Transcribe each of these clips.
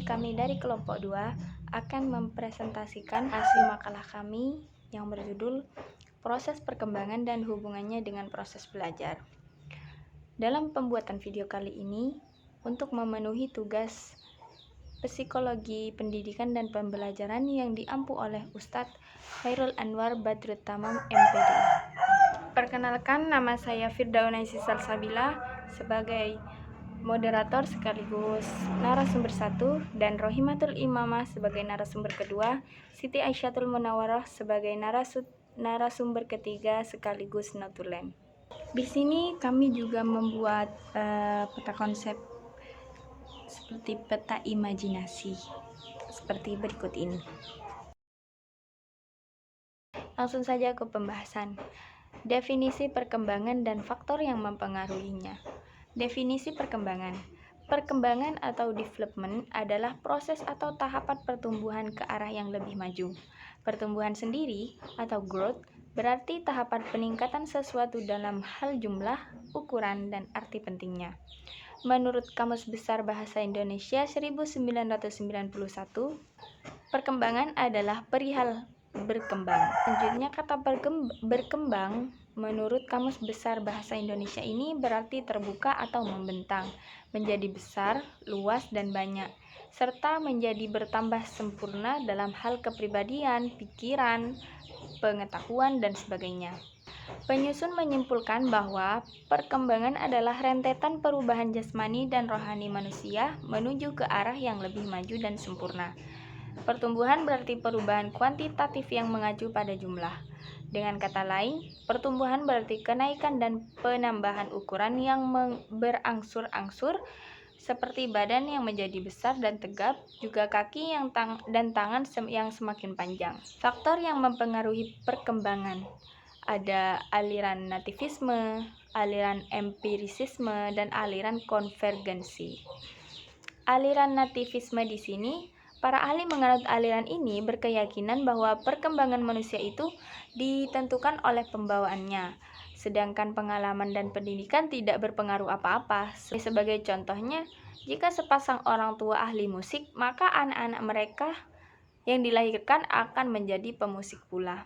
kami dari kelompok 2 akan mempresentasikan hasil makalah kami yang berjudul Proses Perkembangan dan Hubungannya dengan Proses Belajar. Dalam pembuatan video kali ini, untuk memenuhi tugas Psikologi Pendidikan dan Pembelajaran yang diampu oleh Ustadz Khairul Anwar Badrut Tamam, MPD. Perkenalkan, nama saya Firdaunaisyah Salsabila sebagai moderator sekaligus narasumber 1 dan Rohimatul Imamah sebagai narasumber kedua, Siti Aisyatul Munawarah sebagai narasumber ketiga sekaligus notulen. Di sini kami juga membuat peta konsep seperti peta imajinasi seperti berikut ini. Langsung saja ke pembahasan. Definisi perkembangan dan faktor yang mempengaruhinya. Definisi perkembangan. Perkembangan atau development adalah proses atau tahapan pertumbuhan ke arah yang lebih maju. Pertumbuhan sendiri atau growth berarti tahapan peningkatan sesuatu dalam hal jumlah, ukuran, dan arti pentingnya. Menurut Kamus Besar Bahasa Indonesia 1991, perkembangan adalah perihal berkembang. Selanjutnya, kata berkembang menurut Kamus Besar Bahasa Indonesia ini berarti terbuka atau membentang, menjadi besar, luas, dan banyak, serta menjadi bertambah sempurna dalam hal kepribadian, pikiran, pengetahuan, dan sebagainya. Penyusun menyimpulkan bahwa perkembangan adalah rentetan perubahan jasmani dan rohani manusia menuju ke arah yang lebih maju dan sempurna. Pertumbuhan berarti perubahan kuantitatif yang mengacu pada jumlah. Dengan kata lain, pertumbuhan berarti kenaikan dan penambahan ukuran yang berangsur-angsur, seperti badan yang menjadi besar dan tegap, juga kaki dan tangan yang semakin panjang. Faktor yang mempengaruhi perkembangan ada aliran nativisme, aliran empirisisme, dan aliran konvergensi. Aliran nativisme di sini, para ahli menganut aliran ini berkeyakinan bahwa perkembangan manusia itu ditentukan oleh pembawaannya, sedangkan pengalaman dan pendidikan tidak berpengaruh apa-apa. Sebagai contohnya, jika sepasang orang tua ahli musik, maka anak-anak mereka yang dilahirkan akan menjadi pemusik pula.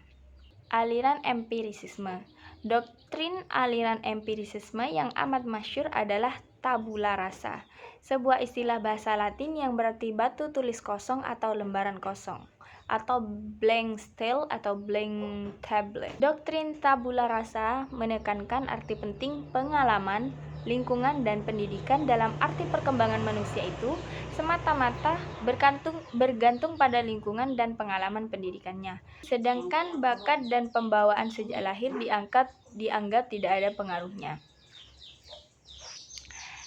Aliran empirisisme. Doktrin aliran empirisisme yang amat masyhur adalah tabula rasa, sebuah istilah bahasa Latin yang berarti batu tulis kosong atau lembaran kosong, atau blank stele atau blank tablet. Doktrin tabula rasa menekankan arti penting pengalaman, lingkungan, dan pendidikan dalam arti perkembangan manusia itu semata-mata bergantung pada lingkungan dan pengalaman pendidikannya. Sedangkan bakat dan pembawaan sejak lahir dianggap tidak ada pengaruhnya.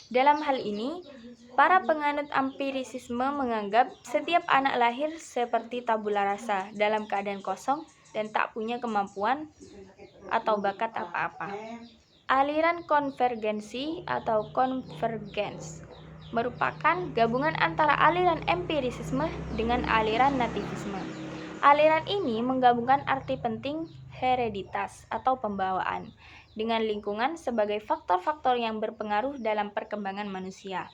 Dalam hal ini, para penganut empirisisme menganggap setiap anak lahir seperti tabula rasa, dalam keadaan kosong dan tak punya kemampuan atau bakat apa-apa. Aliran konvergensi atau convergence merupakan gabungan antara aliran empirisisme dengan aliran nativisme. Aliran ini menggabungkan arti penting hereditas atau pembawaan dengan lingkungan sebagai faktor-faktor yang berpengaruh dalam perkembangan manusia.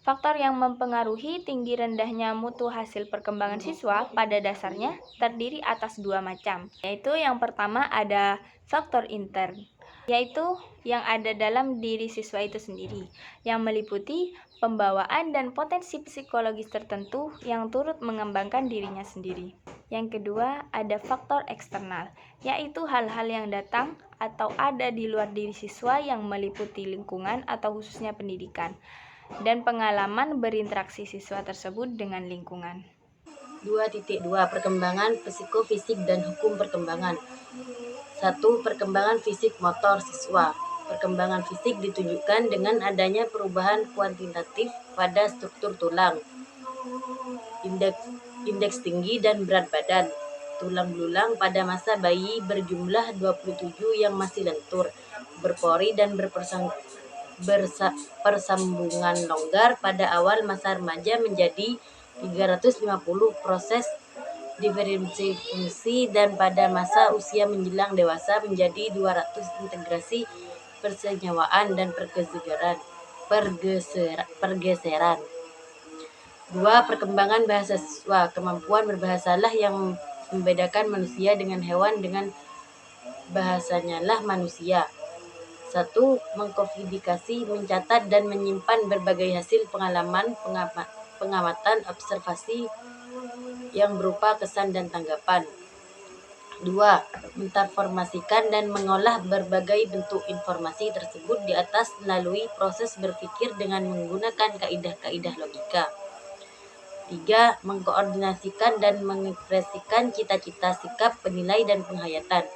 Faktor yang mempengaruhi tinggi rendahnya mutu hasil perkembangan siswa pada dasarnya terdiri atas dua macam, yaitu yang pertama ada faktor intern, yaitu yang ada dalam diri siswa itu sendiri, yang meliputi pembawaan dan potensi psikologis tertentu yang turut mengembangkan dirinya sendiri. Yang kedua, ada faktor eksternal, yaitu hal-hal yang datang atau ada di luar diri siswa yang meliputi lingkungan atau khususnya pendidikan, dan pengalaman berinteraksi siswa tersebut dengan lingkungan. 2.2 Perkembangan psikofisik dan hukum perkembangan. 1. Perkembangan fisik motor siswa. Perkembangan fisik ditunjukkan dengan adanya perubahan kuantitatif pada struktur tulang, indeks tinggi dan berat badan. Tulang belulang pada masa bayi berjumlah 27 yang masih lentur, berpori dan persambungan longgar pada awal masa remaja menjadi 350 proses diferensiasi fungsi, dan pada masa usia menjelang dewasa menjadi 200 integrasi persenyawaan dan pergeseran. 2. Perkembangan bahasa siswa. Kemampuan berbahasalah yang membedakan manusia dengan hewan, dengan bahasanya lah manusia. 1. Mengkodifikasi, mencatat dan menyimpan berbagai hasil pengalaman, pengamatan, observasi yang berupa kesan dan tanggapan. 2. Mentransformasikan dan mengolah berbagai bentuk informasi tersebut di atas melalui proses berpikir dengan menggunakan kaidah-kaidah logika. 3. Mengkoordinasikan dan mengekspresikan cita-cita, sikap, penilai, dan penghayatan.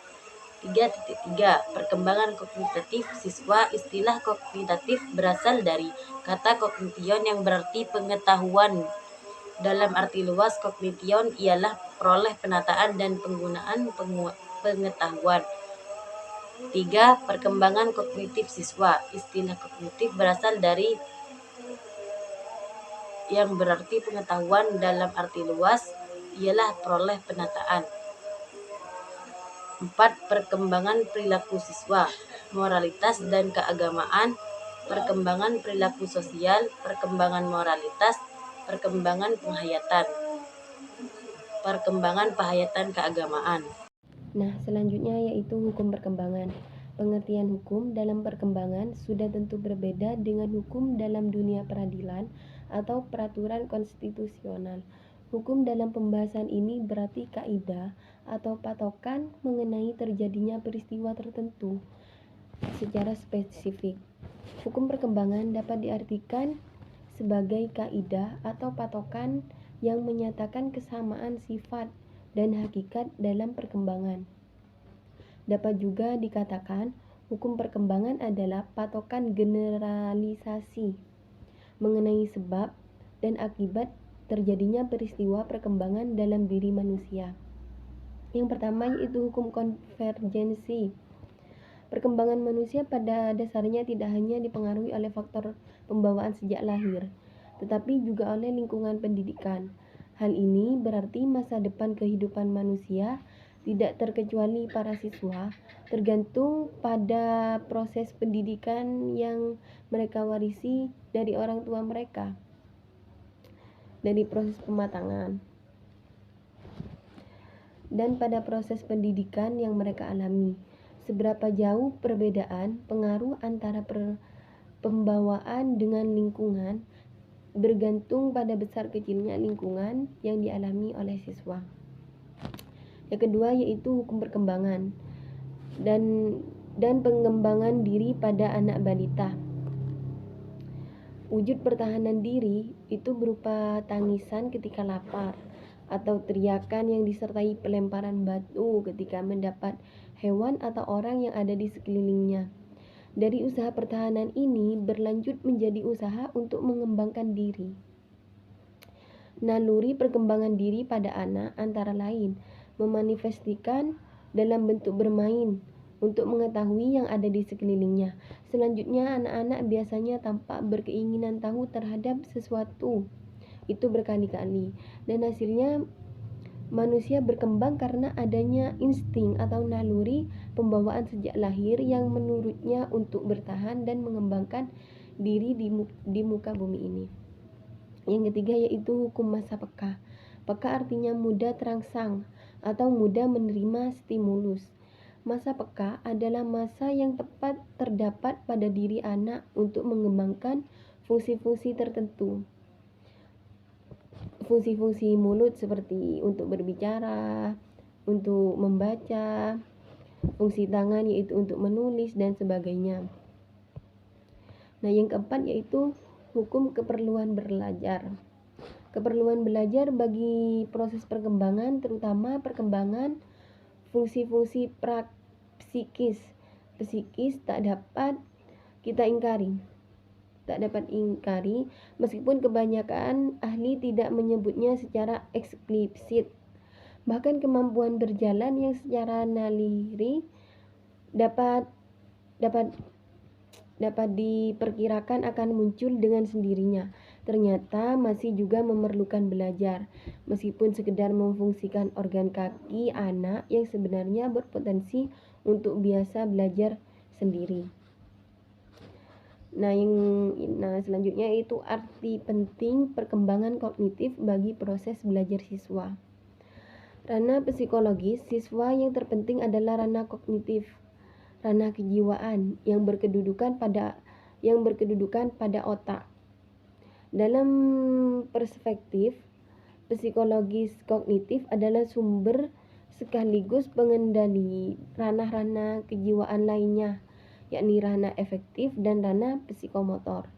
3.3. Perkembangan kognitif siswa. Istilah kognitif berasal dari kata kognition yang berarti pengetahuan. Dalam arti luas, kognition ialah peroleh penataan dan penggunaan pengetahuan. 3. Perkembangan kognitif siswa. Istilah kognitif berasal dari yang berarti pengetahuan, dalam arti luas ialah peroleh penataan. 4. Perkembangan perilaku siswa. Moralitas dan keagamaan. Perkembangan perilaku sosial. Perkembangan moralitas. Perkembangan penghayatan. Perkembangan penghayatan keagamaan. Nah, selanjutnya yaitu hukum perkembangan. Pengertian hukum dalam perkembangan sudah tentu berbeda dengan hukum dalam dunia peradilan atau peraturan konstitusional. Hukum dalam pembahasan ini berarti kaidah atau patokan mengenai terjadinya peristiwa tertentu secara spesifik. Hukum perkembangan dapat diartikan sebagai kaidah atau patokan yang menyatakan kesamaan sifat dan hakikat dalam perkembangan. Dapat juga dikatakan hukum perkembangan adalah patokan generalisasi mengenai sebab dan akibat terjadinya peristiwa perkembangan dalam diri manusia. Yang pertama yaitu hukum konvergensi. Perkembangan manusia pada dasarnya tidak hanya dipengaruhi oleh faktor pembawaan sejak lahir, tetapi juga oleh lingkungan pendidikan. Hal ini berarti masa depan kehidupan manusia tidak terkecuali para siswa, tergantung pada proses pendidikan yang mereka warisi dari orang tua mereka, dari proses pematangan, dan pada proses pendidikan yang mereka alami. Seberapa jauh perbedaan pengaruh antara pembawaan dengan lingkungan bergantung pada besar kecilnya lingkungan yang dialami oleh siswa. Yang kedua yaitu hukum perkembangan dan pengembangan diri pada anak balita. Wujud pertahanan diri itu berupa tangisan ketika lapar atau teriakan yang disertai pelemparan batu ketika mendapat hewan atau orang yang ada di sekelilingnya. Dari usaha pertahanan ini berlanjut menjadi usaha untuk mengembangkan diri. Naluri perkembangan diri pada anak antara lain memanifestasikan dalam bentuk bermain untuk mengetahui yang ada di sekelilingnya. Selanjutnya, anak-anak biasanya tampak berkeinginan tahu terhadap sesuatu itu berkali-kali, dan hasilnya manusia berkembang karena adanya insting atau naluri pembawaan sejak lahir yang menurutnya untuk bertahan dan mengembangkan diri di muka bumi ini. Yang ketiga yaitu hukum masa peka. Peka artinya mudah terangsang atau mudah menerima stimulus. Masa peka adalah masa yang tepat terdapat pada diri anak untuk mengembangkan fungsi-fungsi tertentu. Fungsi-fungsi mulut seperti untuk berbicara, untuk membaca, fungsi tangan yaitu untuk menulis dan sebagainya. Nah, yang keempat yaitu hukum keperluan belajar. Keperluan belajar bagi proses perkembangan, terutama perkembangan fungsi-fungsi psikis tak dapat kita ingkari. Meskipun kebanyakan ahli tidak menyebutnya secara eksplisit. Bahkan kemampuan berjalan yang secara naluri dapat diperkirakan akan muncul dengan sendirinya. Ternyata masih juga memerlukan belajar, meskipun sekedar memfungsikan organ kaki anak yang sebenarnya berpotensi untuk biasa belajar sendiri. Nah, selanjutnya itu arti penting perkembangan kognitif bagi proses belajar siswa. Ranah psikologis siswa yang terpenting adalah ranah kognitif, ranah kejiwaan yang berkedudukan pada otak. Dalam perspektif psikologis kognitif adalah sumber sekaligus pengendali ranah-ranah kejiwaan lainnya, yakni ranah efektif dan ranah psikomotor.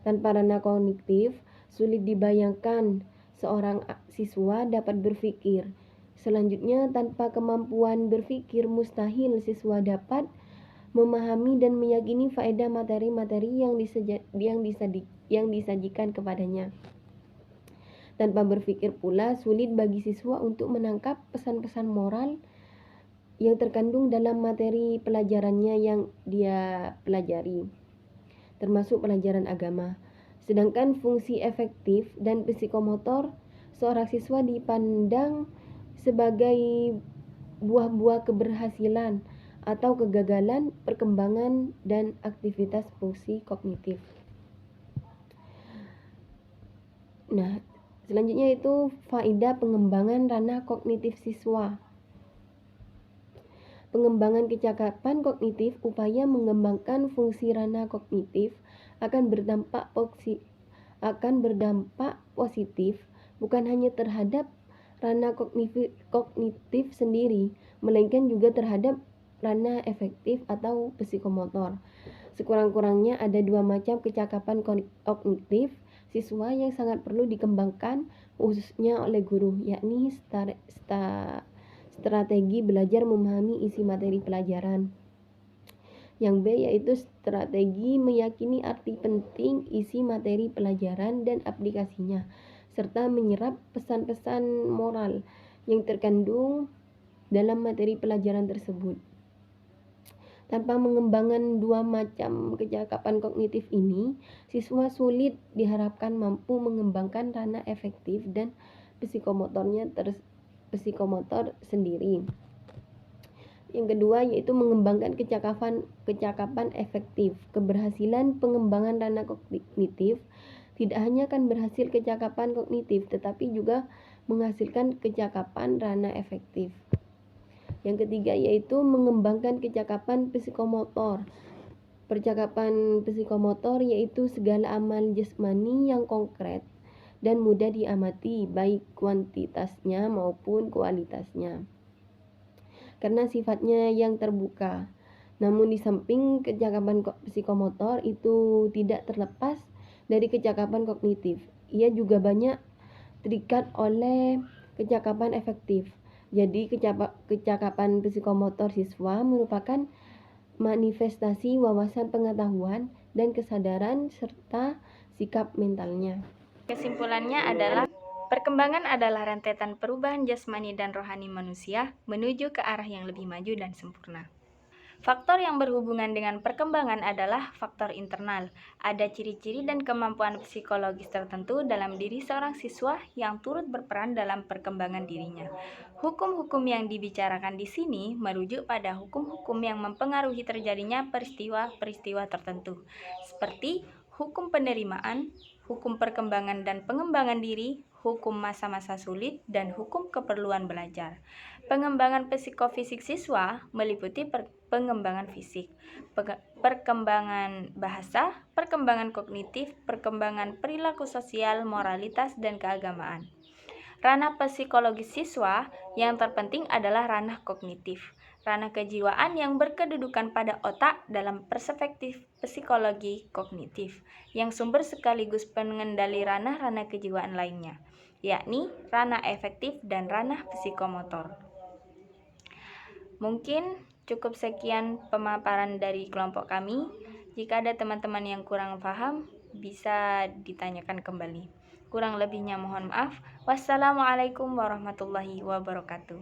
Tanpa ranah kognitif, sulit dibayangkan seorang siswa dapat berpikir. Selanjutnya, tanpa kemampuan berpikir, mustahil siswa dapat memahami dan meyakini faedah materi-materi yang disajikan kepadanya. Tanpa berpikir pula, sulit bagi siswa untuk menangkap pesan-pesan moral yang terkandung dalam materi pelajarannya yang dia pelajari, termasuk pelajaran agama. Sedangkan fungsi efektif dan psikomotor seorang siswa dipandang sebagai buah-buah keberhasilan atau kegagalan perkembangan dan aktivitas fungsi kognitif. Nah, selanjutnya itu faedah pengembangan ranah kognitif siswa. Pengembangan kecakapan kognitif, upaya mengembangkan fungsi ranah kognitif akan berdampak positif bukan hanya terhadap ranah kognitif sendiri, melainkan juga terhadap ranah efektif atau psikomotor. Sekurang-kurangnya ada dua macam kecakapan kognitif siswa yang sangat perlu dikembangkan khususnya oleh guru, yakni strategi belajar memahami isi materi pelajaran. Yang B yaitu strategi meyakini arti penting isi materi pelajaran dan aplikasinya, serta menyerap pesan-pesan moral yang terkandung dalam materi pelajaran tersebut. Tanpa mengembangkan dua macam kecakapan kognitif ini, siswa sulit diharapkan mampu mengembangkan ranah efektif dan psikomotor sendiri. Yang kedua yaitu mengembangkan kecakapan efektif. Keberhasilan pengembangan ranah kognitif tidak hanya akan berhasil kecakapan kognitif, tetapi juga menghasilkan kecakapan ranah efektif. Yang ketiga yaitu mengembangkan kecakapan psikomotor. Percakapan psikomotor yaitu segala amal jasmani yang konkret dan mudah diamati, baik kuantitasnya maupun kualitasnya, karena sifatnya yang terbuka. Namun di samping kecakapan psikomotor itu tidak terlepas dari kecakapan kognitif, ia juga banyak terikat oleh kecakapan efektif. Jadi kecakapan psikomotor siswa merupakan manifestasi wawasan pengetahuan dan kesadaran serta sikap mentalnya. Kesimpulannya adalah perkembangan adalah rentetan perubahan jasmani dan rohani manusia menuju ke arah yang lebih maju dan sempurna. Faktor yang berhubungan dengan perkembangan adalah faktor internal. Ada ciri-ciri dan kemampuan psikologis tertentu dalam diri seorang siswa yang turut berperan dalam perkembangan dirinya. Hukum-hukum yang dibicarakan di sini merujuk pada hukum-hukum yang mempengaruhi terjadinya peristiwa-peristiwa tertentu, seperti hukum penerimaan, hukum perkembangan dan pengembangan diri, hukum masa-masa sulit, dan hukum keperluan belajar. Pengembangan psikofisik siswa meliputi pengembangan fisik, perkembangan bahasa, perkembangan kognitif, perkembangan perilaku sosial, moralitas, dan keagamaan. Ranah psikologis siswa yang terpenting adalah ranah kognitif, ranah kejiwaan yang berkedudukan pada otak dalam perspektif psikologi kognitif, yang sumber sekaligus pengendali ranah-ranah kejiwaan lainnya, yakni ranah efektif dan ranah psikomotor. Mungkin cukup sekian pemaparan dari kelompok kami. Jika ada teman-teman yang kurang paham, bisa ditanyakan kembali. Kurang lebihnya mohon maaf. Wassalamualaikum warahmatullahi wabarakatuh.